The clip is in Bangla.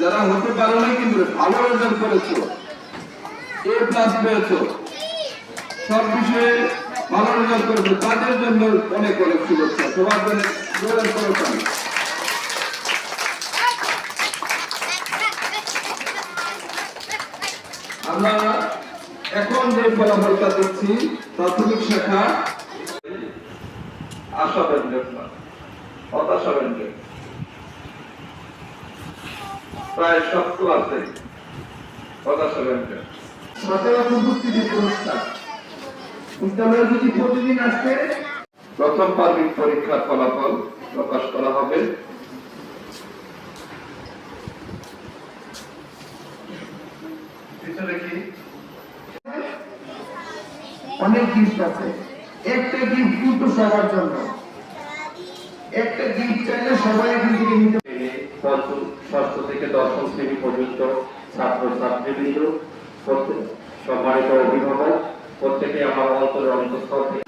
যারা হতে পারো না কিন্তু ভালো রেজাল্ট করেছো, এ প্লাস পেয়েছো, সব বিষয়ে ভালো রেজাল্ট করেছো, তাদের জন্য অনেক অনেক শুভেচ্ছা। সবার জন্য জোরের করতাম। আমরা এখন যে ফলাফলটা দিচ্ছি প্রাথমিক শাখা আশা ব্যঞ্জক না, হতাশা ব্যঞ্জক, প্রায় সব ক্লাসে হতাশা ব্যঞ্জক। সচরাচর উপস্থিতি পুরস্কার বিদ্যালয়ে যদি প্রতিদিন আসতে প্রথম পার্বিক পরীক্ষার ফলাফল প্রকাশ করা হবে। পিছনে কি অনেক গিফট আছে, একটা গিফট কিন্তু সবার জন্য, একটা গিফট চাইলে সবাই এখান থেকে নিতে পারে। ষষ্ঠ থেকে দশম শ্রেণী পর্যন্ত ছাত্র ছাত্রীবৃন্দ, সম্মানিত অভিভাবক, প্রত্যেকে আমার অন্তরের অন্তঃস্থল থেকে